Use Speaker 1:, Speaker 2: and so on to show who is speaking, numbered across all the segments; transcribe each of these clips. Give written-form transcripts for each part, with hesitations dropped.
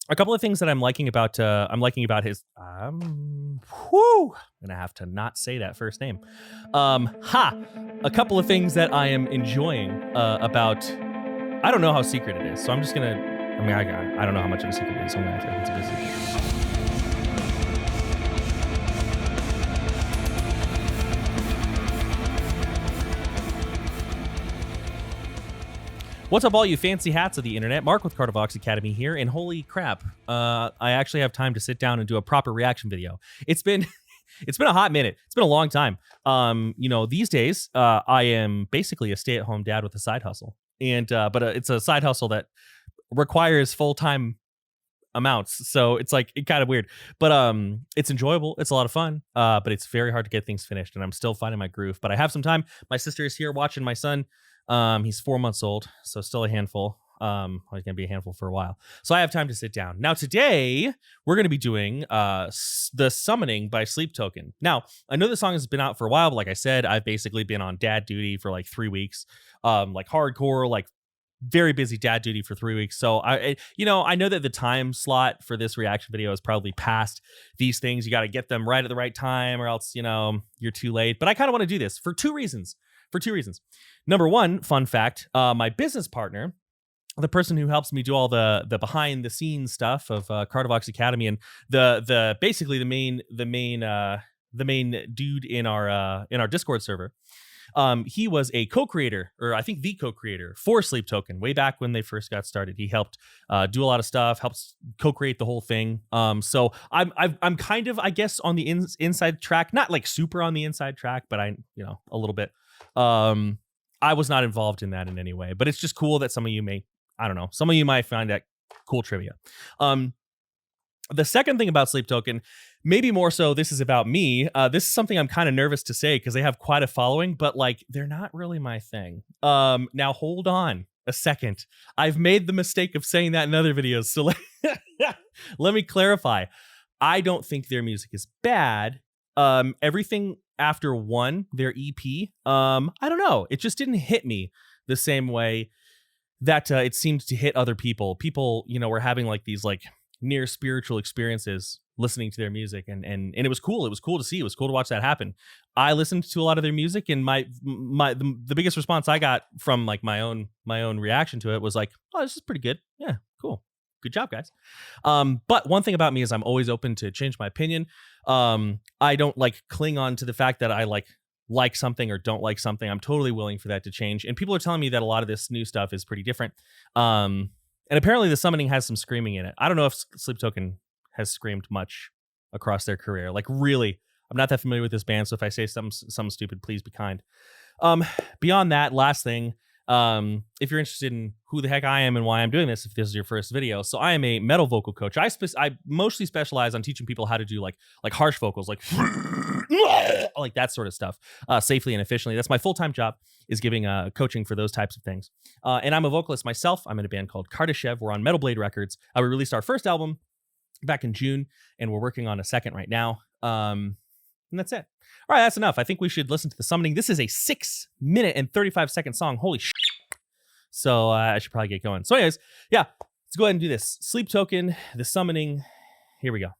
Speaker 1: A couple of things that I'm liking about his whew, I'm gonna have to not say that first name. Ha! A couple of things that I am enjoying about. I don't know how secret it is, so I'm just gonna. I mean, I don't know how much of a secret it is. So I'm gonna act like it's a good secret. What's up, all you fancy hats of the internet? Mark with Cardivox Academy here, and holy crap, I actually have time to sit down and do a proper reaction video. It's been it's been a hot minute. It's been a long time. These days, I am basically a stay-at-home dad with a side hustle, and but it's a side hustle that requires full-time amounts, so it's like kind of weird, but it's enjoyable. It's a lot of fun, but it's very hard to get things finished, and I'm still finding my groove. But I have some time. My sister is here watching my son. He's 4 months old, so still a handful. He's gonna be a handful for a while, so I have time to sit down. Now today we're gonna be doing the Summoning by Sleep Token. Now I know the song has been out for a while, but like I said, I've basically been on dad duty for like 3 weeks, like hardcore, like very busy dad duty for 3 weeks. So I know that the time slot for this reaction video is probably past these things. You got to get them right at the right time, or else you're too late. But I kind of want to do this for two reasons. Number one, fun fact: my business partner, the person who helps me do all the behind the scenes stuff of Cardivox Academy, and basically the main dude in our Discord server. He was a co-creator, or I think the co-creator for Sleep Token way back when they first got started. He helped do a lot of stuff, helps co-create the whole thing. So I'm kind of, I guess, on the inside track, not like super on the inside track, but a little bit. I was not involved in that in any way, but it's just cool that some of you might find that cool trivia. The second thing about Sleep Token, maybe more so, this is about me. This is something I'm kind of nervous to say because they have quite a following, but like they're not really my thing. Now hold on a second. I've made the mistake of saying that in other videos, so let me clarify. I don't think their music is bad. Everything after their EP, I don't know. It just didn't hit me the same way that it seemed to hit other people. People, were having like these like near spiritual experiences listening to their music, and it was cool. It was cool to see. It was cool to watch that happen. I listened to a lot of their music, and the biggest response I got from like my own reaction to it was like, oh, this is pretty good. Yeah, cool. Good job, guys. But one thing about me is I'm always open to change my opinion. I don't like cling on to the fact that I like something or don't like something. I'm totally willing for that to change. And people are telling me that a lot of this new stuff is pretty different. And apparently the Summoning has some screaming in it. I don't know if Sleep Token has screamed much across their career. Like, really, I'm not that familiar with this band, so if I say something stupid, please be kind. Beyond that, last thing, if you're interested in who the heck I am and why I'm doing this, if this is your first video, so I am a metal vocal coach. I mostly specialize on teaching people how to do like harsh vocals, like like that sort of stuff, safely and efficiently. That's my full-time job, is giving coaching for those types of things. And I'm a vocalist myself. I'm in a band called Kardashev. We're on Metal Blade Records. We released our first album back in June, and we're working on a second right now. And that's it. All right, that's enough. I think we should listen to The Summoning. This is a 6 minute and 35-second song. Holy shit. So I should probably get going. So anyways, yeah, let's go ahead and do this. Sleep Token, The Summoning. Here we go.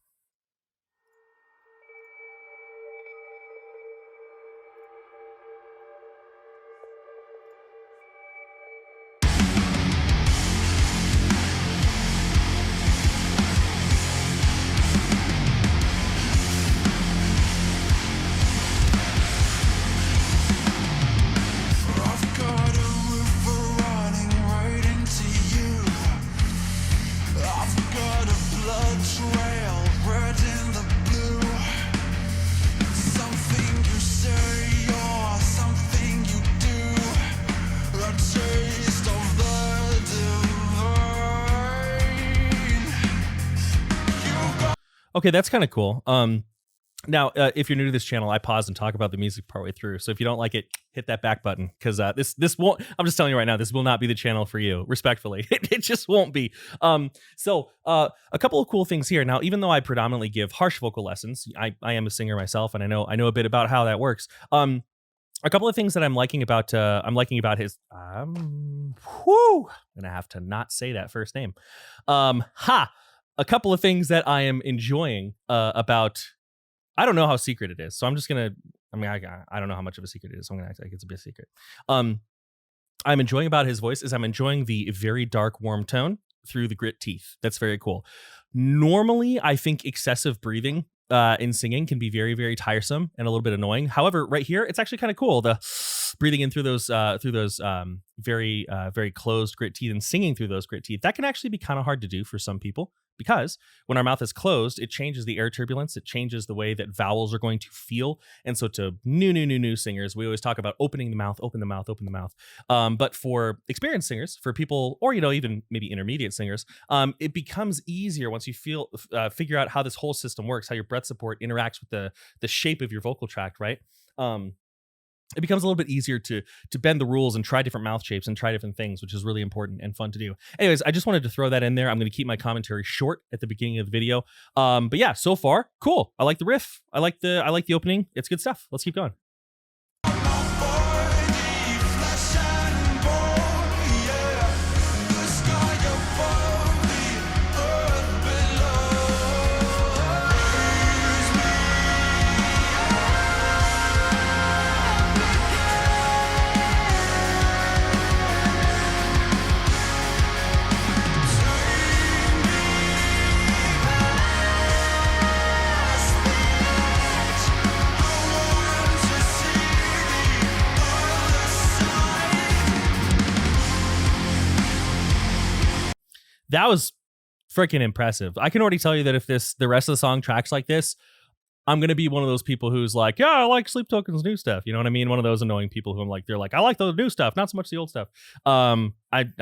Speaker 1: Okay, that's kind of cool. Now, if you're new to this channel, I pause and talk about the music partway through. So if you don't like it, hit that back button, because this won't. I'm just telling you right now, this will not be the channel for you. Respectfully, it just won't be. So a couple of cool things here. Now, even though I predominantly give harsh vocal lessons, I am a singer myself, and I know a bit about how that works. A couple of things that I'm liking about his. I'm gonna have to not say that first name. a couple of things that I am enjoying about. I don't know how secret it is, so I'm just gonna. I mean, I don't know how much of a secret it is. So I'm gonna act like it's a bit secret. I'm enjoying about his voice is I'm enjoying the very dark, warm tone through the grit teeth. That's very cool. Normally, I think excessive breathing in singing can be very, very tiresome and a little bit annoying. However, right here, it's actually kind of cool. The breathing in through those very, very closed grit teeth and singing through those grit teeth, that can actually be kind of hard to do for some people. Because when our mouth is closed, it changes the air turbulence. It changes the way that vowels are going to feel. And so to new singers, we always talk about opening the mouth, open the mouth, open the mouth. But for experienced singers, for people, or, even maybe intermediate singers, it becomes easier once you figure out how this whole system works, how your breath support interacts with the shape of your vocal tract, right? It becomes a little bit easier to bend the rules and try different mouth shapes and try different things, which is really important and fun to do. Anyways, I just wanted to throw that in there. I'm going to keep my commentary short at the beginning of the video. But yeah, so far, cool. I like the riff. I like the opening. It's good stuff. Let's keep going. That was freaking impressive. I can already tell you that if the rest of the song tracks like this, I'm going to be one of those people who's like, yeah, I like Sleep Token's new stuff. You know what I mean? One of those annoying people who they're like, I like the new stuff, not so much the old stuff. I'm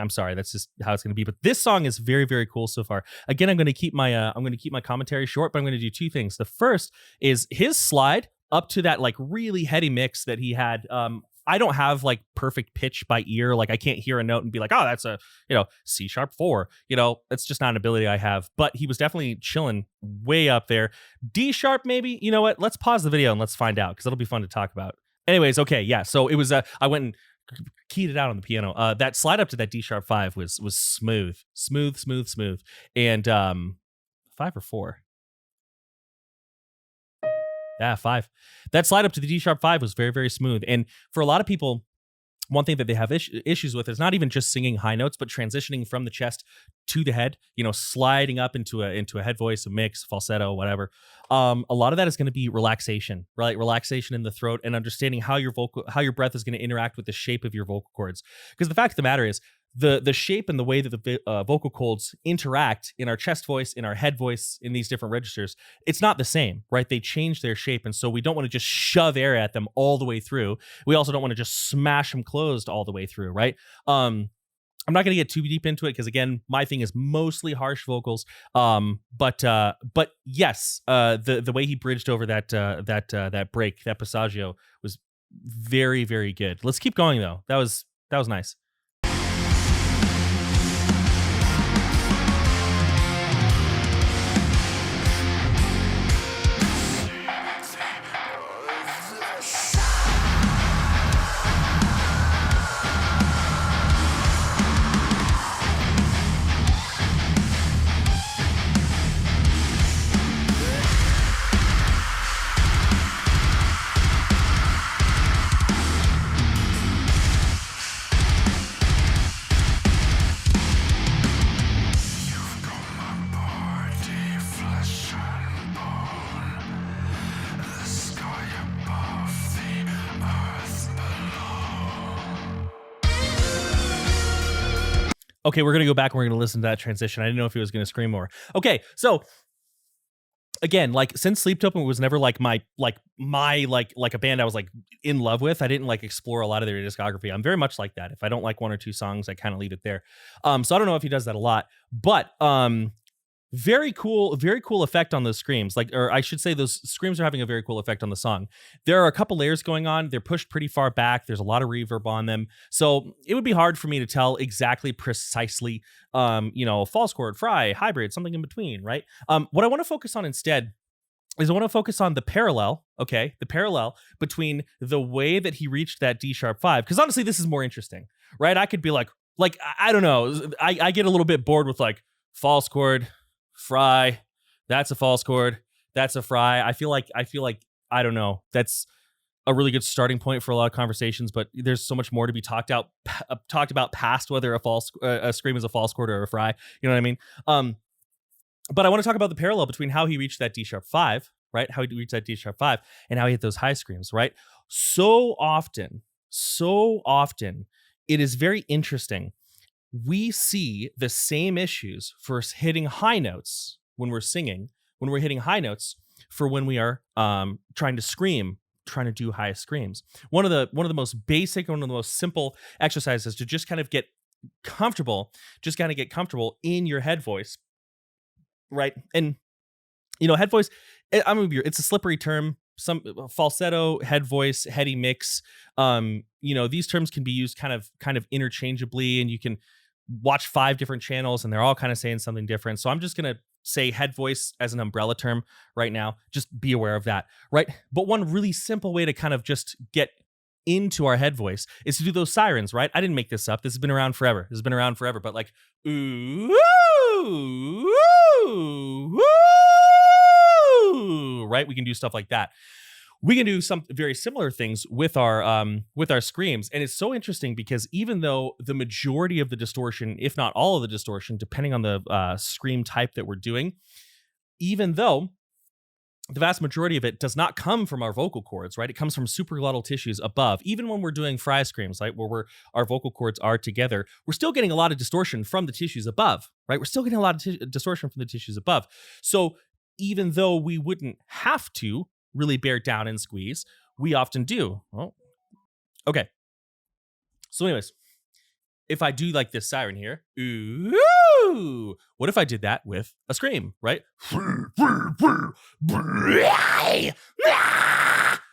Speaker 1: sorry. That's just how it's going to be. But this song is very, very cool so far. Again, I'm going to keep my commentary short, but I'm going to do two things. The first is his slide up to that like really heady mix that he had. I don't have like perfect pitch by ear. Like I can't hear a note and be like, oh, that's a, C#4. It's just not an ability I have. But he was definitely chilling way up there. D#, maybe. You know what? Let's pause the video and let's find out because it'll be fun to talk about. Anyways, okay, yeah. So it was. I went and keyed it out on the piano. That slide up to that D#5 was smooth, and 5 or 4. Yeah, 5. That slide up to the D#5 was very, very smooth. And for a lot of people, one thing that they have issues with is not even just singing high notes, but transitioning from the chest to the head, sliding up into a head voice, a mix, falsetto, whatever. A lot of that is going to be relaxation, right? Relaxation in the throat and understanding how your breath is going to interact with the shape of your vocal cords. Because the fact of the matter is, the shape and the way that the vocal cords interact in our chest voice, in our head voice, in these different registers, it's not the same, right? They change their shape. And so we don't want to just shove air at them all the way through. We also don't want to just smash them closed all the way through, right? I'm not going to get too deep into it because, again, my thing is mostly harsh vocals. But yes, the way he bridged over that break, that passaggio, was very, very good. Let's keep going though. That was nice. Okay, we're going to go back and we're going to listen to that transition. I didn't know if he was going to scream more. Okay, so again, like since Sleep Token was never like my a band I was like in love with, I didn't like explore a lot of their discography. I'm very much like that. If I don't like one or two songs, I kind of leave it there. So I don't know if he does that a lot, but very cool effect on those screams. Or I should say those screams are having a very cool effect on the song. There are a couple layers going on. They're pushed pretty far back. There's a lot of reverb on them. So it would be hard for me to tell exactly precisely, false chord, fry, hybrid, something in between, right? What I want to focus on instead is I want to focus on the parallel between the way that he reached that D#5. Because honestly, this is more interesting, right? I could be like, I don't know. I get a little bit bored with like false chord, fry. That's a false chord. That's a fry. I feel like I don't know. That's a really good starting point for a lot of conversations, but there's so much more to be talked about past whether a scream is a false chord or a fry. You know what I mean? But I want to talk about the parallel between how he reached that D sharp 5, right? How he reached that D sharp 5 and how he hit those high screams, right? So often, it is very interesting. We see the same issues for hitting high notes when we're singing, when we're hitting high notes for when we are trying to scream, trying to do high screams. One of the most basic, one of the most simple exercises to just kind of get comfortable in your head voice, right? And head voice, it's a slippery term. Some falsetto, head voice, heady mix. These terms can be used kind of interchangeably, and you can watch 5 different channels and they're all kind of saying something different. So I'm just going to say head voice as an umbrella term right now. Just be aware of that, right? But one really simple way to kind of just get into our head voice is to do those sirens, right? I didn't make this up. This has been around forever. But like, ooh, ooh, ooh, ooh, right? We can do stuff like that. We can do some very similar things with our screams. And it's so interesting because even though the majority of the distortion, if not all of the distortion, depending on the scream type that we're doing, even though the vast majority of it does not come from our vocal cords, right? It comes from supraglottal tissues above. Even when we're doing fry screams, right, where our vocal cords are together, we're still getting a lot of distortion from the tissues above, right? We're still getting a lot of distortion from the tissues above. So even though we wouldn't have to really bear down and squeeze, we often do. Oh, okay. So anyways, if I do like this siren here, ooh, what if I did that with a scream, right?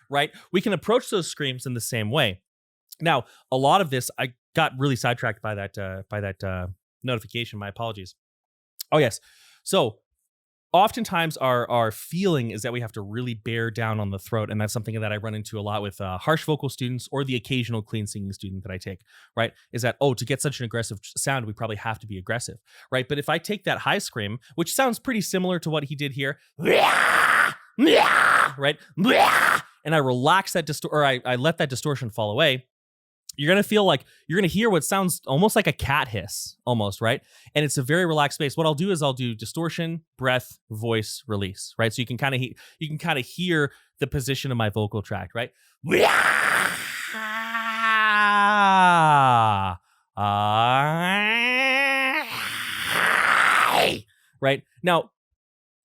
Speaker 1: Right? We can approach those screams in the same way. Now, a lot of this, I got really sidetracked by that notification. My apologies. Oh, yes. So oftentimes our feeling is that we have to really bear down on the throat. And that's something that I run into a lot with harsh vocal students or the occasional clean singing student that I take, right? Is that, to get such an aggressive sound, we probably have to be aggressive, right? But if I take that high scream, which sounds pretty similar to what he did here, right? And I relax that I let that distortion fall away, you're going to feel like you're going to hear what sounds almost like a cat hiss almost, right? And it's a very relaxed space. What I'll do is I'll do distortion, breath, voice, release, right? So you can kind of hear the position of my vocal tract, right? Right? Now,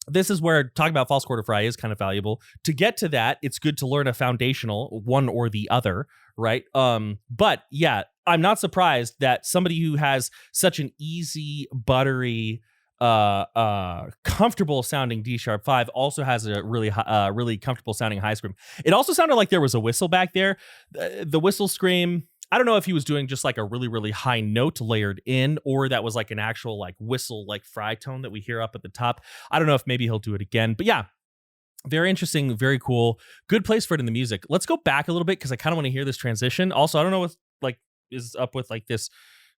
Speaker 1: this is where talking about false chord or fry is kind of valuable. To get to that, it's good to learn a foundational, one or the other, right? But yeah, I'm not surprised that somebody who has such an easy, buttery, comfortable sounding D sharp 5 also has a really comfortable sounding high scream. It also sounded like there was a whistle back there. The whistle scream, I don't know if he was doing just like a really, really high note layered in, or that was like an actual like whistle, like fry tone that we hear up at the top. I don't know if maybe he'll do it again, but yeah, very interesting, very cool. Good place for it in the music. Let's go back a little bit because I kind of want to hear this transition. Also, I don't know what like is up with like this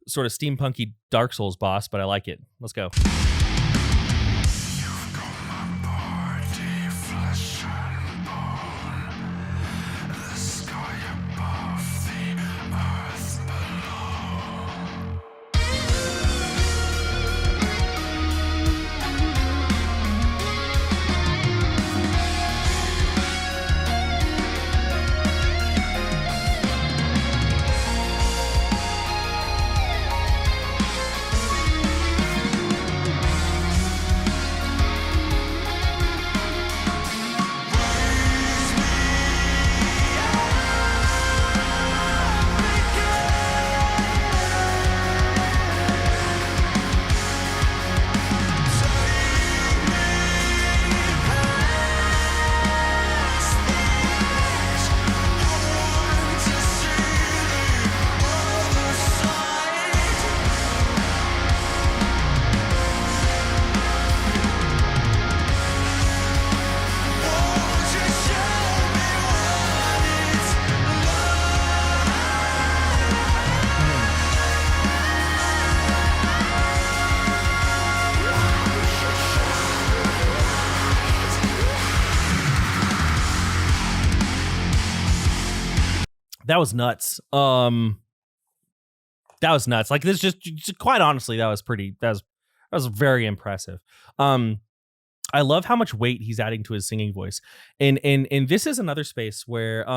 Speaker 1: sort of steampunky Dark Souls boss, but I like it. Let's go. That was nuts. That was nuts. Like, this just quite honestly, that was very impressive. I love how much weight he's adding to his singing voice. And this is another space where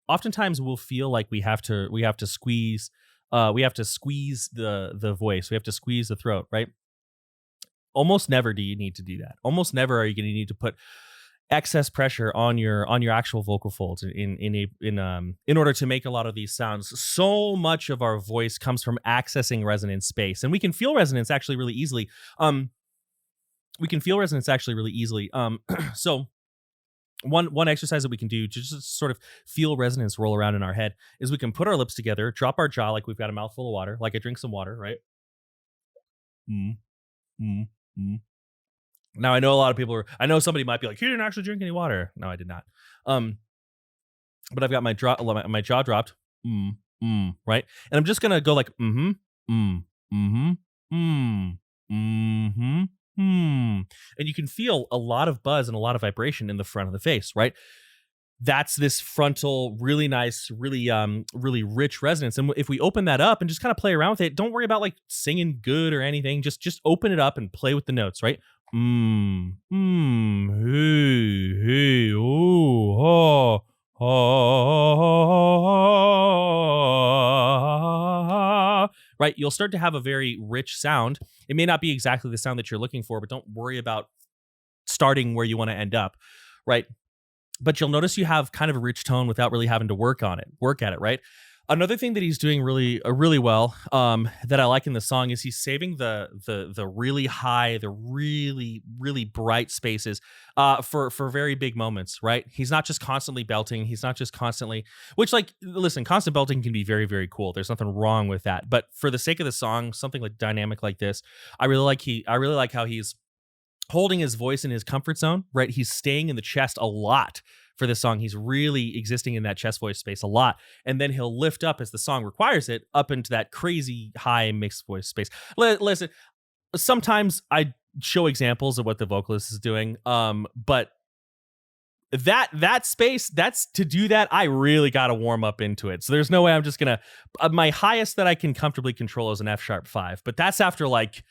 Speaker 1: oftentimes we'll feel like we have to squeeze the voice. We have to squeeze the throat, right? Almost never do you need to do that. Almost never are you going to need to put excess pressure on your actual vocal folds in order to make a lot of these sounds. So much of our voice comes from accessing resonance space, and we can feel resonance actually really easily. So one exercise that we can do to just sort of feel resonance roll around in our head is we can put our lips together, drop our jaw like we've got a mouthful of water, like I drink some water, right? Mm, mm, mm. Now I know a lot of people I know somebody might be like, "You didn't actually drink any water." No, I did not. But I've got my jaw dropped. Right? And I'm just gonna go like and you can feel a lot of buzz and a lot of vibration in the front of the face, right? That's this frontal, really nice, really rich resonance. And if we open that up and just kind of play around with it, don't worry about like singing good or anything. Just open it up and play with the notes, right? Hey, oh, right? You'll start to have a very rich sound. It may not be exactly the sound that you're looking for, but don't worry about starting where you want to end up, right? But you'll notice you have kind of a rich tone without really having to work at it, right? Another thing that he's doing really well, that I like in the song, is he's saving the really high, the really bright spaces for very big moments, right? He's not just constantly belting. He's not just constantly, which, like, listen, constant belting can be very, very cool. There's nothing wrong with that. But for the sake of the song, something like dynamic like this, I really like how he's holding his voice in his comfort zone, right? He's staying in the chest a lot for this song. He's really existing in that chest voice space a lot. And then he'll lift up as the song requires it up into that crazy high mixed voice space. Listen, sometimes I show examples of what the vocalist is doing. But that space, that's to do that, I really got to warm up into it. So there's no way I'm just going to, my highest that I can comfortably control is an F#5, but that's after like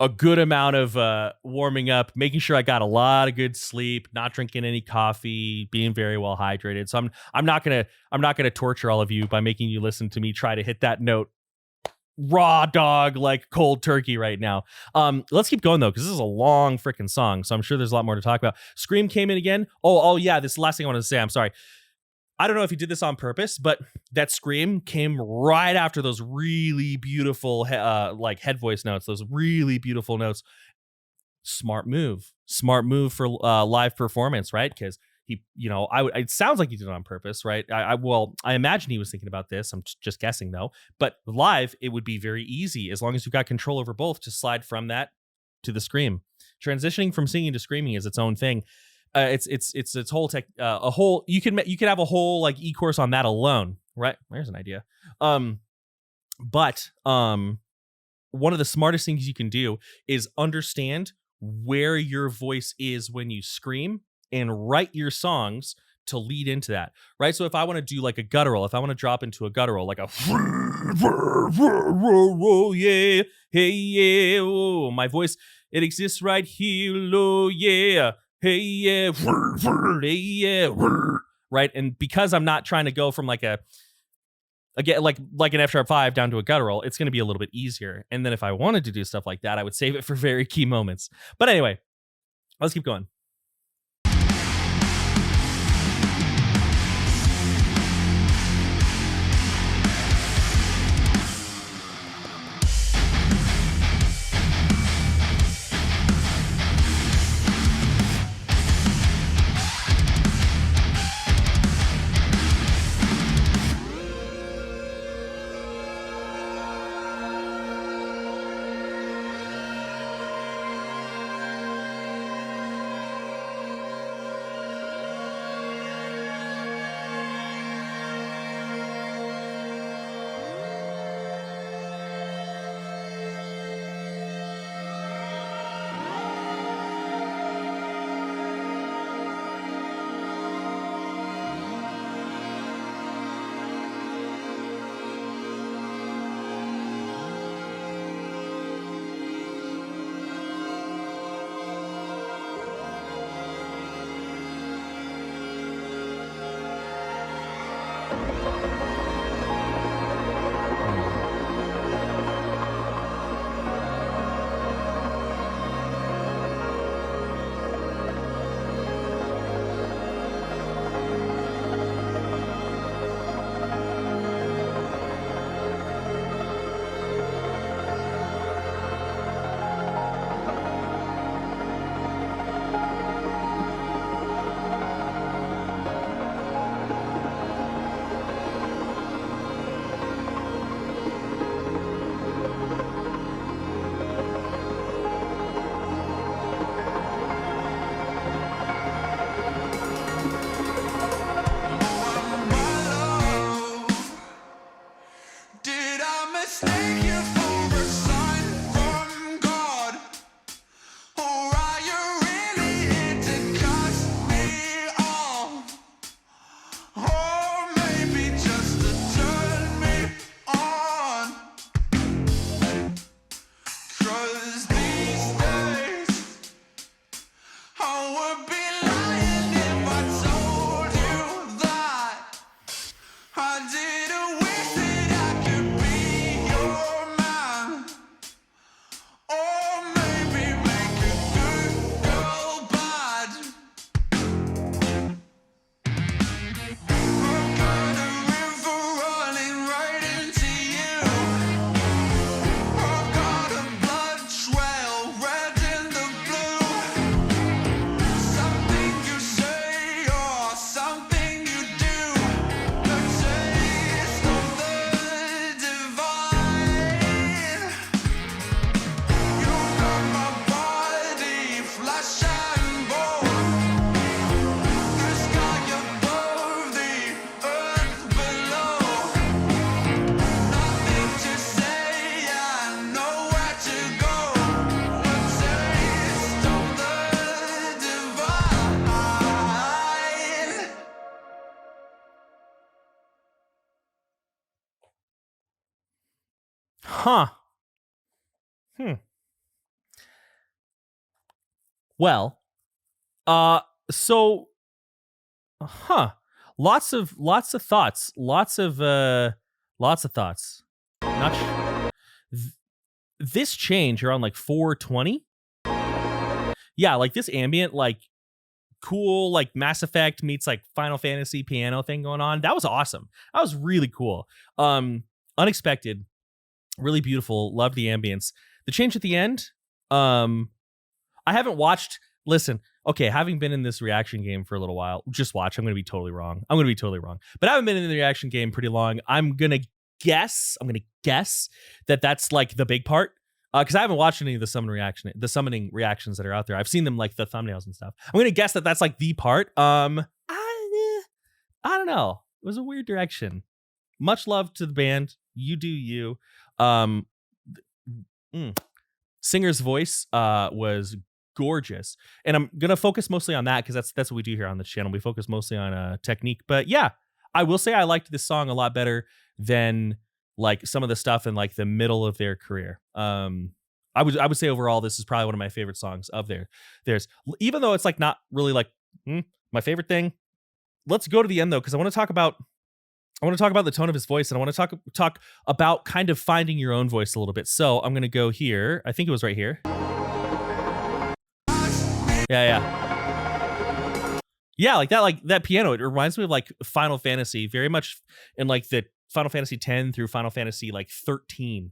Speaker 1: a good amount of warming up, making sure I got a lot of good sleep, not drinking any coffee, being very well hydrated. So I'm not gonna torture all of you by making you listen to me try to hit that note raw dog like cold turkey right now. Let's keep going though, because this is a long freaking song, so I'm sure there's a lot more to talk about. Scream came in again. Oh yeah, this is the last thing I wanted to say. I'm sorry. I don't know if he did this on purpose, but that scream came right after those really beautiful like head voice notes, those really beautiful notes. Smart move for live performance, right? Because he, it sounds like he did it on purpose, right? I imagine he was thinking about this. I'm just guessing though. But live, it would be very easy as long as you've got control over both to slide from that to the scream. Transitioning from singing to screaming is its own thing. It's whole tech, a whole, you could have a whole like e-course on that alone, right? There's an idea. But one of the smartest things you can do is understand where your voice is when you scream and write your songs to lead into that, right? So if I want to do like a guttural, if I want to drop into a guttural, like a yeah, hey yeah, oh, my voice, it exists right here, oh yeah. Hey yeah, hey yeah, right? And because I'm not trying to go from like an F#5 down to a guttural, it's going to be a little bit easier. And then if I wanted to do stuff like that, I would save it for very key moments. But anyway, let's keep going.
Speaker 2: would be lying if I told you that I didn't wish that I could be your man. Or maybe make a good girl bad. I've got a river running right into you. I've got a blood trail, red in the blue. Something you say or something you do. The taste of the divine. You got my body, flesh and bone. The sky above, the earth below. Nothing to say and nowhere to go. The taste of the divine.
Speaker 1: Huh. Well, so, lots of thoughts, lots of thoughts. Not this change around like 420. Yeah, like this ambient, like cool, like Mass Effect meets like Final Fantasy piano thing going on. That was awesome. That was really cool. Unexpected, really beautiful. Loved the ambience. The change at the end, I haven't watched. Listen, okay, having been in this reaction game for a little while, just watch. I'm going to be totally wrong. But I haven't been in the reaction game pretty long. I'm going to guess that that's like the big part. Because I haven't watched any of the summoning reactions that are out there. I've seen them like the thumbnails and stuff. I'm going to guess that that's like the part. I don't know. It was a weird direction. Much love to the band. You do you. Singer's voice was gorgeous, and I'm gonna focus mostly on that because that's what we do here on this channel. We focus mostly on technique, but yeah, I will say I liked this song a lot better than like some of the stuff in like the middle of their career. I would say overall this is probably one of my favorite songs of theirs, even though it's like not really like my favorite thing. Let's go to the end though, because I want to talk about the tone of his voice, and I want to talk about kind of finding your own voice a little bit. So I'm gonna go here. I think it was right here. Yeah, like that piano. It reminds me of like Final Fantasy, very much in like the Final Fantasy 10 through Final Fantasy like 13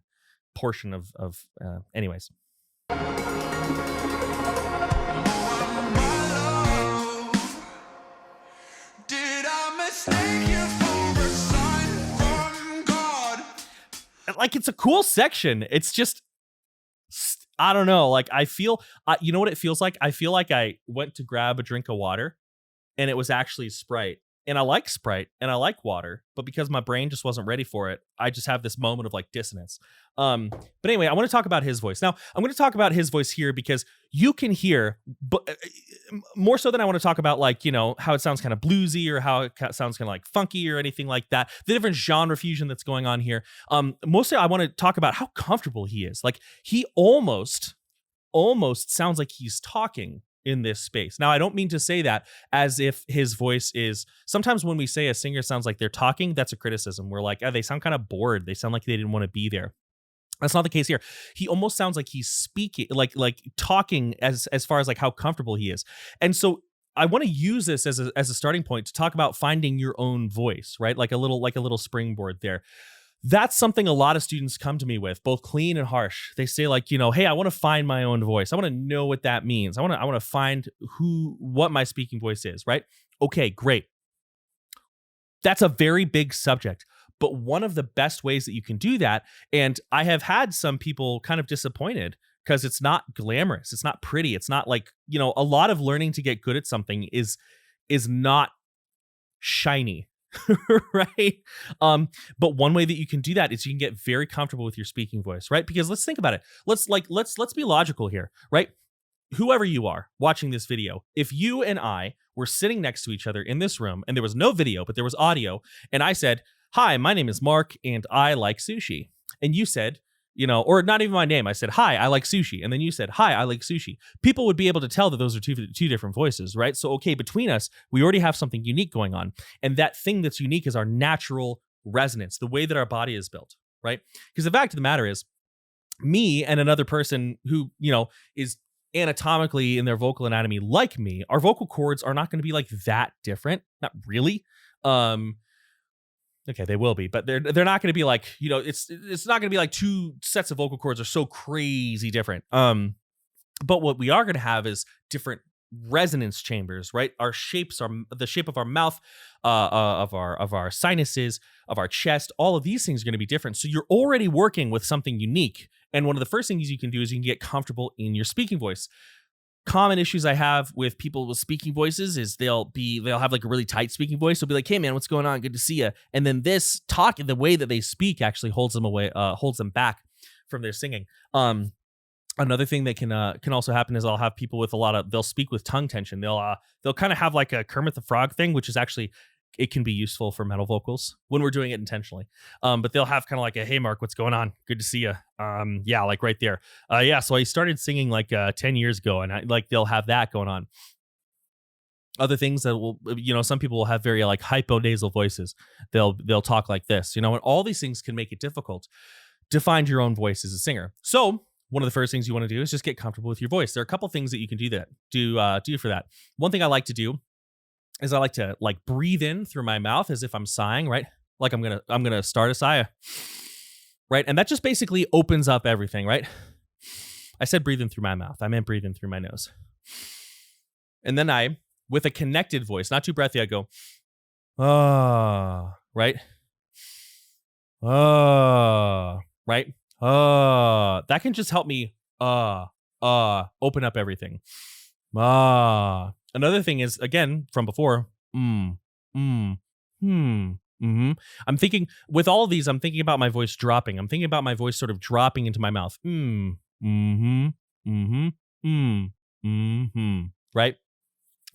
Speaker 1: portion of anyways.
Speaker 2: Did I mistake you for a sign from God?
Speaker 1: Like it's a cool section. It's just I don't know. Like I feel, you know what it feels like? I feel like I went to grab a drink of water, and it was actually Sprite. And I like Sprite and I like water, but because my brain just wasn't ready for it, I just have this moment of like dissonance. But anyway, I want to talk about his voice. Now, I'm going to talk about his voice here because you can hear, but more so than I want to talk about like, you know, how it sounds kind of bluesy or how it sounds kind of like funky or anything like that. The different genre fusion that's going on here. Mostly I want to talk about how comfortable he is. Like he almost sounds like he's talking in this space. Now, I don't mean to say that as if his voice is, sometimes when we say a singer sounds like they're talking, that's a criticism. We're like, oh, they sound kind of bored. They sound like they didn't want to be there. That's not the case here. He almost sounds like he's speaking, like talking as far as like how comfortable he is. And so I want to use this as a starting point to talk about finding your own voice, right? Like a little springboard there. That's something a lot of students come to me with, both clean and harsh. They say like, you know, hey, I want to find my own voice. I want to know what that means. I want to find what my speaking voice is, right? Okay, great. That's a very big subject, but one of the best ways that you can do that, and I have had some people kind of disappointed because it's not glamorous. It's not pretty. It's not like, you know, a lot of learning to get good at something is not shiny. Right. But one way that you can do that is you can get very comfortable with your speaking voice, right? Because let's think about it. Let's be logical here, right? Whoever you are watching this video, if you and I were sitting next to each other in this room and there was no video, but there was audio, and I said, hi, my name is Mark and I like sushi. And you said, or not even my name. I said, hi, I like sushi. And then you said, hi, I like sushi. People would be able to tell that those are two different voices, right? So, okay, between us, we already have something unique going on. And that thing that's unique is our natural resonance, the way that our body is built, right? Because the fact of the matter is, me and another person who, is anatomically in their vocal anatomy like me, our vocal cords are not going to be like that different. Not really. Okay, they will be, but they're not going to be like, it's not going to be like two sets of vocal cords are so crazy different. But what we are going to have is different resonance chambers, right? Our shapes are the shape of our mouth, of our sinuses, of our chest. All of these things are going to be different. So you're already working with something unique. And one of the first things you can do is you can get comfortable in your speaking voice. Common issues I have with people with speaking voices is they'll have like a really tight speaking voice. They'll be like, "Hey man, what's going on? Good to see you." And then this talk, the way that they speak, actually holds them back from their singing. Another thing that can also happen is I'll have people with they'll speak with tongue tension. They'll kind of have like a Kermit the Frog thing, which is actually, it can be useful for metal vocals when we're doing it intentionally. But they'll have kind of like a, "Hey Mark, what's going on? Good to see you." Yeah, like right there. Yeah, so I started singing like 10 years ago, and they'll have that going on. Other things that will, some people will have very like hyponasal voices. They'll talk like this, and all these things can make it difficult to find your own voice as a singer. So one of the first things you want to do is just get comfortable with your voice. There are a couple things that you can do for that. One thing I like to do is I like to like breathe in through my mouth as if I'm sighing, right? Like I'm gonna start a sigh, right? And that just basically opens up everything, right? I said breathe in through my mouth. I meant breathe in through my nose. And then with a connected voice, not too breathy, I go, right? Right? That can just help me open up everything. Another thing is, again, from before, I'm thinking with all of these, I'm thinking about my voice dropping. I'm thinking about my voice sort of dropping into my mouth. Right?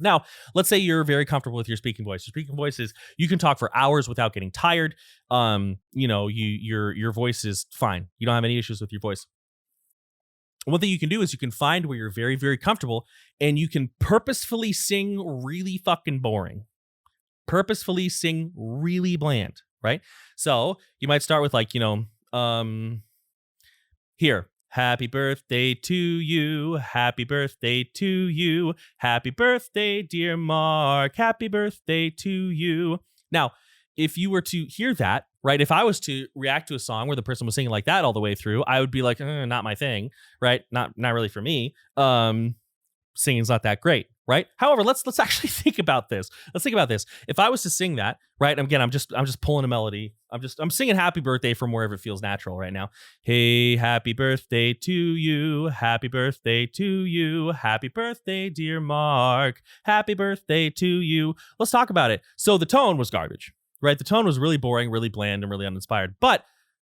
Speaker 1: Now, let's say you're very comfortable with your speaking voice. Your speaking voice is, you can talk for hours without getting tired. Your voice is fine. You don't have any issues with your voice. One thing you can do is you can find where you're very, very comfortable, and you can purposefully sing really fucking boring. Purposefully sing really bland, right? So you might start with like, here. Happy birthday to you. Happy birthday to you. Happy birthday, dear Mark. Happy birthday to you. Now, if you were to hear that, right, if I was to react to a song where the person was singing like that all the way through, I would be like, not my thing, right? Not really for me. Singing's not that great, right? However, let's actually think about this. Let's think about this. If I was to sing that, right? Again, I'm just pulling a melody. I'm singing happy birthday from wherever it feels natural right now. Hey, happy birthday to you. Happy birthday to you. Happy birthday, dear Mark. Happy birthday to you. Let's talk about it. So the tone was garbage, right? The tone was really boring, really bland, and really uninspired, but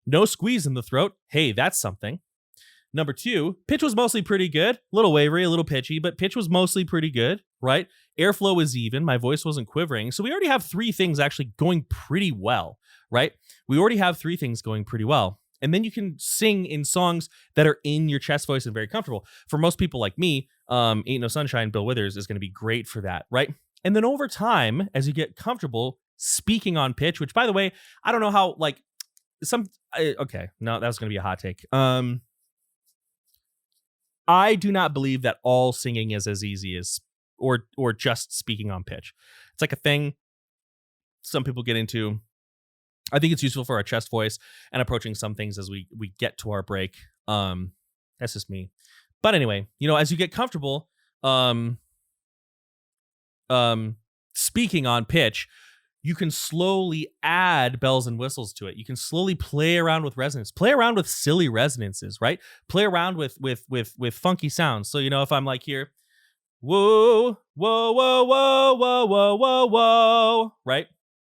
Speaker 1: no squeeze in the throat. Hey, that's something. Number two, pitch was mostly pretty good. A little wavery, a little pitchy, but pitch was mostly pretty good, right? Airflow was even. My voice wasn't quivering. So we already have three things actually going pretty well, right? We already have three things going pretty well. And then you can sing in songs that are in your chest voice and very comfortable. For most people like me, Ain't No Sunshine, Bill Withers is going to be great for that, right? And then over time, as you get comfortable speaking on pitch, which by the way, I don't know how, like, okay, no, that was going to be a hot take. I do not believe that all singing is as easy as or just speaking on pitch. It's like a thing some people get into. I think it's useful for our chest voice and approaching some things as we get to our break. That's just me. But anyway, as you get comfortable speaking on pitch, you can slowly add bells and whistles to it. You can slowly play around with resonance, play around with silly resonances, right? Play around with funky sounds. So, if I'm like here, whoa, whoa, whoa, whoa, whoa, whoa, whoa, whoa, right?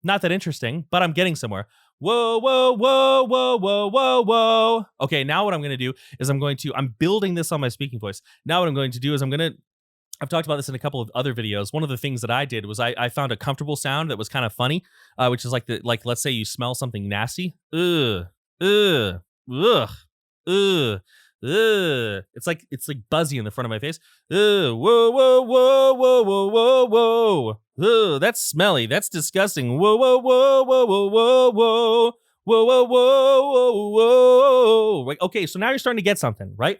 Speaker 1: Not that interesting, but I'm getting somewhere. Whoa, whoa, whoa, whoa, whoa, whoa, whoa. Okay, now what I'm going to do is I'm building this on my speaking voice. Now what I'm going to do is I've talked about this in a couple of other videos. One of the things that I did was I found a comfortable sound that was kind of funny, which is like let's say you smell something nasty. Ugh. Ugh. Ugh. It's like buzzy in the front of my face. Ugh. Whoa, whoa, whoa, whoa, whoa, whoa, whoa. Ugh, that's smelly. That's disgusting. Whoa, whoa, whoa, whoa, whoa, whoa, whoa. Whoa, whoa, whoa, whoa, whoa. Right. Okay, so now you're starting to get something, right?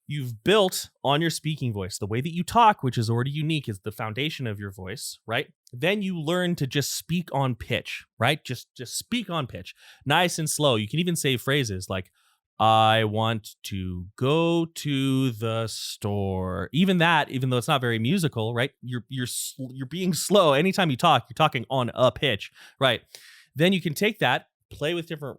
Speaker 1: You've built on your speaking voice. The way that you talk, which is already unique, is the foundation of your voice, right? Then you learn to just speak on pitch, right? Just speak on pitch, nice and slow. You can even say phrases like, I want to go to the store. Even that, even though it's not very musical, right? You're being slow. Anytime you talk, you're talking on a pitch, right? Then you can take that, play with different,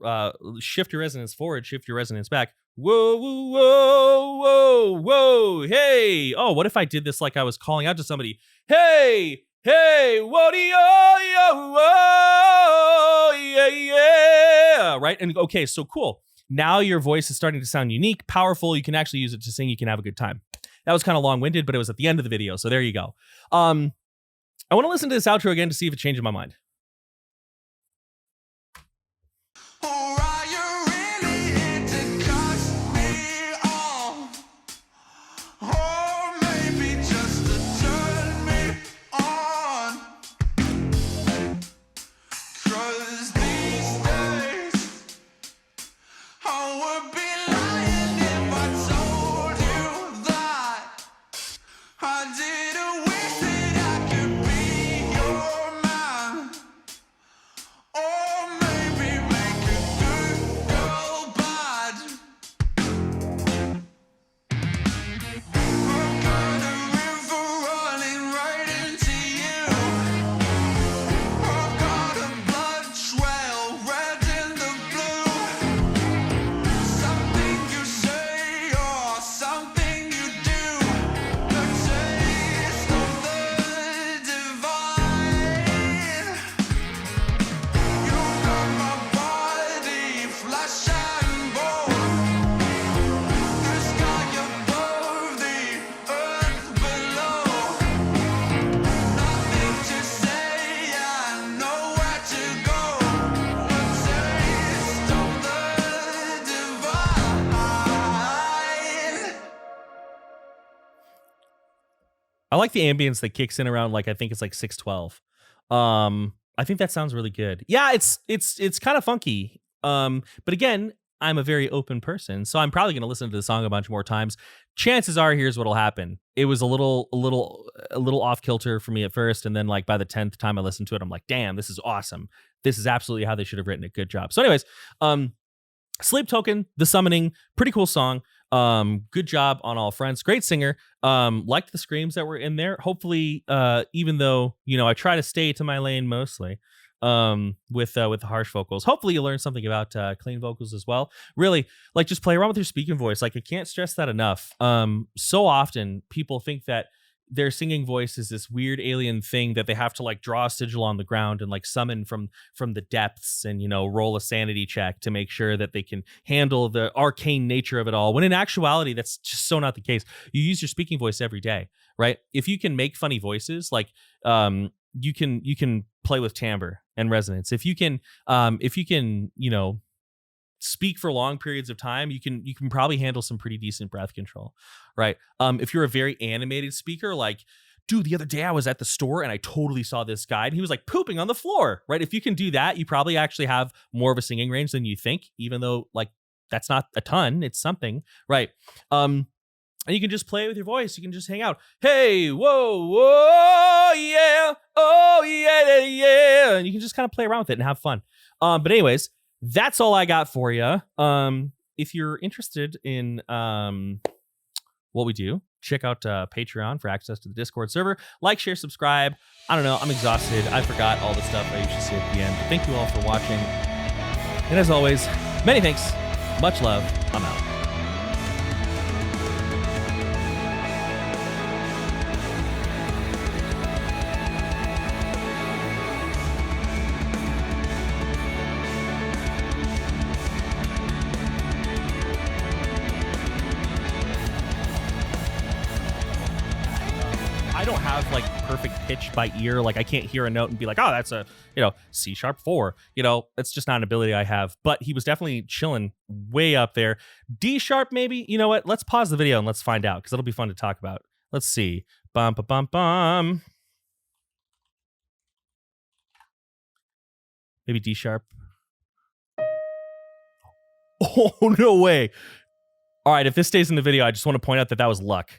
Speaker 1: shift your resonance forward, shift your resonance back. Whoa, whoa, whoa, whoa, whoa, hey. Oh, what if I did this like I was calling out to somebody? Hey, hey, whoa, yo, whoa, yeah, yeah. Right? And okay, so cool. Now your voice is starting to sound unique, powerful. You can actually use it to sing. You can have a good time. That was kind of long-winded, but it was at the end of the video. So there you go. I want to listen to this outro again to see if it changes my mind.
Speaker 2: Or are you really here to cut me off? Or maybe just to turn me on? 'Cause these days I would be lying if I told you that I didn't wish that I could be your man. Or maybe make a good girl bad. I've got a river running right into you. I've got a blood trail red in the blue. Something you say or something you do. The taste of the divine. You got my body, flesh and bone. The sky above, the earth below. Nothing to say and nowhere to go. A taste of the divine.
Speaker 1: I like the ambience that kicks in around like I think it's like 612. I think that sounds really good. Yeah, it's kind of funky. But again, I'm a very open person, so I'm probably going to listen to the song a bunch more times. Chances are, here's what'll happen. It was a little off kilter for me at first, and then like by the 10th time I listened to it, I'm like, damn, this is awesome. This is absolutely how they should have written it. Good job. So, anyways, Sleep Token, The Summoning, pretty cool song. Good job on all fronts. Great singer. Liked the screams that were in there. Hopefully, even though, you know, I try to stay to my lane mostly, with the harsh vocals. Hopefully you learn something about clean vocals as well. Really, like, just play around with your speaking voice. Like, I can't stress that enough. So often people think that their singing voice is this weird alien thing that they have to like draw a sigil on the ground and like summon from the depths and, you know, roll a sanity check to make sure that they can handle the arcane nature of it all. When in actuality, that's just so not the case. You use your speaking voice every day, right? If you can make funny voices, like you can play with timbre and resonance. If you can, you know, speak for long periods of time, you can probably handle some pretty decent breath control, right? If you're a very animated speaker, like, dude, the other day I was at the store and I totally saw this guy and he was like pooping on the floor, right? If you can do that, you probably actually have more of a singing range than you think, even though like that's not a ton, it's something, right? And you can just play with your voice. You can just hang out. Hey, whoa, whoa, yeah, oh yeah, yeah, and you can just kind of play around with it and have fun. But anyways, that's all I got for you. If you're interested in what we do, check out Patreon for access to the Discord server. Like, share, subscribe. I don't know. I'm exhausted. I forgot all the stuff I usually say at the end. But thank you all for watching. And as always, many thanks. Much love. I'm out. I don't don't have like perfect pitch by ear. Like I can't hear a note and be like, oh, that's a, C#4. It's just not an ability I have. But he was definitely chilling way up there. D#, maybe. You know what? Let's pause the video and let's find out because it'll be fun to talk about. Let's see. Bum, ba, bum, bum. Maybe D#. Oh, no way. All right, if this stays in the video, I just want to point out that was luck.